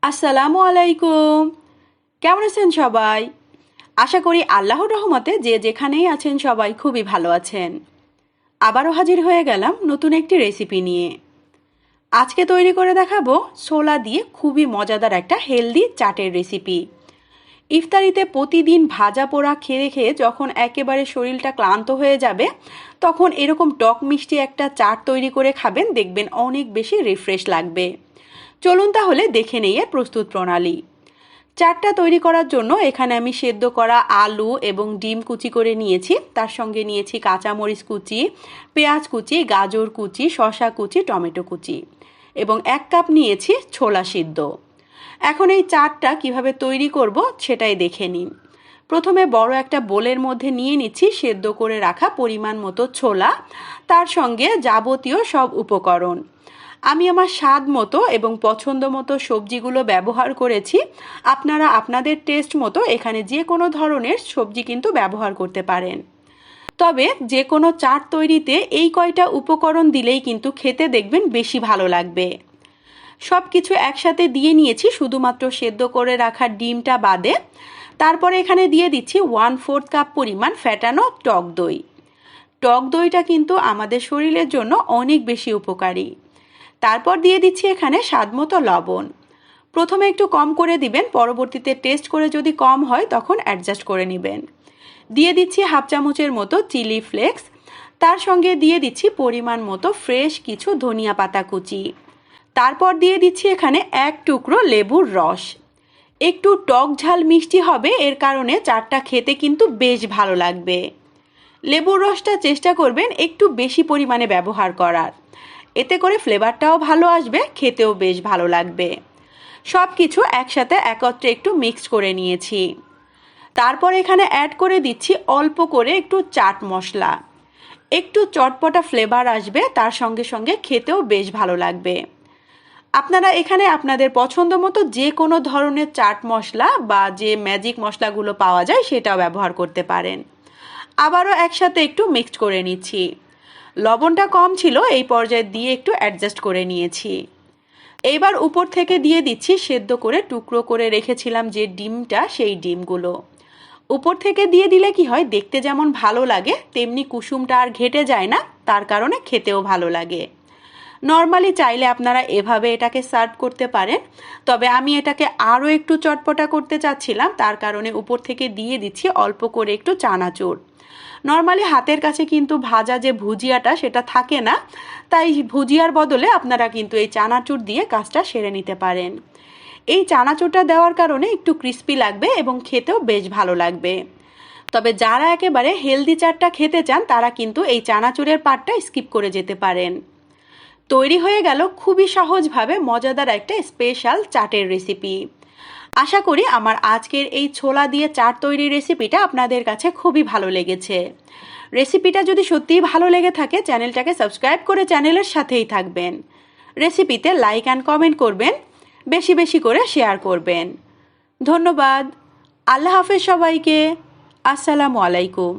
আসসালামু আলাইকুম। কেমন আছেন সবাই? আশা করি আল্লাহর রহমতে যে যেখানেই আছেন সবাই খুবই ভালো আছেন। আবারও হাজির হয়ে গেলাম নতুন একটি রেসিপি নিয়ে। আজকে তৈরি করে দেখাবো ছোলা দিয়ে খুবই মজাদার একটা হেলদি চাটের রেসিপি। ইফতারিতে প্রতিদিন ভাজা পোড়া খেয়ে খেয়ে যখন একেবারে শরীরটা ক্লান্ত হয়ে যাবে, তখন এরকম টক মিষ্টি একটা চাট তৈরি করে খাবেন, দেখবেন অনেক বেশি রিফ্রেশ লাগবে। চলুন তাহলে দেখে নেই এর প্রস্তুত প্রণালী। চাটটা তৈরি করার জন্য এখানে আমি সেদ্ধ করা আলু এবং ডিম কুচি করে নিয়েছি। তার সঙ্গে নিয়েছি কাঁচামরিচ কুচি, পেঁয়াজ কুচি, গাজর কুচি, শসা কুচি, টমেটো কুচি এবং 1 কাপ নিয়েছি ছোলা সিদ্ধ। এখন এই চাটটা কিভাবে তৈরি করব সেটাই দেখে নিন। প্রথমে বড় একটা বোলের মধ্যে নিয়ে নিচ্ছি সেদ্ধ করে রাখা পরিমাণ মতো ছোলা, তার সঙ্গে যাবতীয় সব উপকরণ। আমি আমার স্বাদ মতো এবং পছন্দ মতো সবজিগুলো ব্যবহার করেছি। আপনারা আপনাদের টেস্ট মতো এখানে যে কোনো ধরনের সবজি কিন্তু ব্যবহার করতে পারেন। তবে যে কোনো চাট তৈরিতে এই কয়টা উপকরণ দিলেই কিন্তু খেতে দেখবেন বেশি ভালো লাগবে। সব কিছু একসাথে দিয়ে নিয়েছি, শুধুমাত্র সেদ্ধ করে রাখা ডিমটা বাদে। তারপরে এখানে দিয়ে দিচ্ছি 1/4 কাপ পরিমাণ ফ্যাটানো টক দই। টক দইটা কিন্তু আমাদের শরীরের জন্য অনেক বেশি উপকারী। তারপর দিয়ে দিচ্ছি এখানে স্বাদমতো লবণ। প্রথমে একটু কম করে দিবেন, পরবর্তীতে টেস্ট করে যদি কম হয় তখন অ্যাডজাস্ট করে নেবেন। দিয়ে দিচ্ছি 1/2 চামচের মতো চিলি ফ্লেক্স। তার সঙ্গে দিয়ে দিচ্ছি পরিমাণ মতো ফ্রেশ কিছু ধনিয়া পাতা কুচি। তারপর দিয়ে দিচ্ছি এখানে 1 টুকরো লেবুর রস। একটু টক ঝাল মিষ্টি হবে, এর কারণে চাটটা খেতে কিন্তু বেশ ভালো লাগবে। লেবুর রসটা চেষ্টা করবেন একটু বেশি পরিমাণে ব্যবহার করার, এতে করে ফ্লেভারটাও ভালো আসবে, খেতেও বেশ ভালো লাগবে। সব কিছু একসাথে একত্রে একটু মিক্সড করে নিয়েছি। তারপর এখানে অ্যাড করে দিচ্ছি অল্প করে একটু চাট মশলা। একটু চটপটা ফ্লেভার আসবে, তার সঙ্গে সঙ্গে খেতেও বেশ ভালো লাগবে। আপনারা এখানে আপনাদের পছন্দ মতো যে কোনো ধরনের চাট মশলা বা যে ম্যাজিক মশলাগুলো পাওয়া যায় সেটাও ব্যবহার করতে পারেন। আবারও একসাথে একটু মিক্সড করে নিচ্ছি। লবণটা কম ছিল, এই পর্যায়ে দিয়ে একটু অ্যাডজাস্ট করে নিয়েছি। এইবার উপর থেকে দিয়ে দিচ্ছি সেদ্ধ করে টুকরো করে রেখেছিলাম যে ডিমটা, সেই ডিমগুলো উপর থেকে দিয়ে দিলে কি হয়, দেখতে যেমন ভালো লাগে তেমনি কুসুমটা আর ঘেটে যায় না, তার কারণে খেতেও ভালো লাগে। নর্মালি চাইলে আপনারা এভাবে এটাকে সার্ভ করতে পারেন, তবে আমি এটাকে আরও একটু চটপটা করতে চাচ্ছিলাম, তার কারণে উপর থেকে দিয়ে দিচ্ছি অল্প করে একটু চানাচুর। নর্মালি হাতের কাছে কিন্তু ভাজা যে ভুজিয়াটা সেটা থাকে না, তাই ভুজিয়ার বদলে আপনারা কিন্তু এই চানাচুর দিয়ে কাজটা সেরে নিতে পারেন। এই চানাচুরটা দেওয়ার কারণে একটু ক্রিস্পি লাগবে এবং খেতেও বেশ ভালো লাগবে। তবে যারা একেবারে হেলদি চাটটা খেতে চান তারা কিন্তু এই চানাচুরের পার্টটা স্কিপ করে যেতে পারেন। তৈরি হয়ে গেল খুবই সহজভাবে মজাদার একটা স্পেশাল চাটের রেসিপি। আশা করি আমার আজকের এই ছোলা দিয়ে চাট তৈরির রেসিপিটা আপনাদের কাছে খুবই ভালো লেগেছে। রেসিপিটা যদি সত্যিই ভালো লেগে থাকে চ্যানেলটাকে সাবস্ক্রাইব করে চ্যানেলের সাথেই থাকবেন। রেসিপিতে লাইক অ্যান্ড কমেন্ট করবেন, বেশি বেশি করে শেয়ার করবেন। ধন্যবাদ। আল্লাহ হাফেজ সবাইকে। আসসালামু আলাইকুম।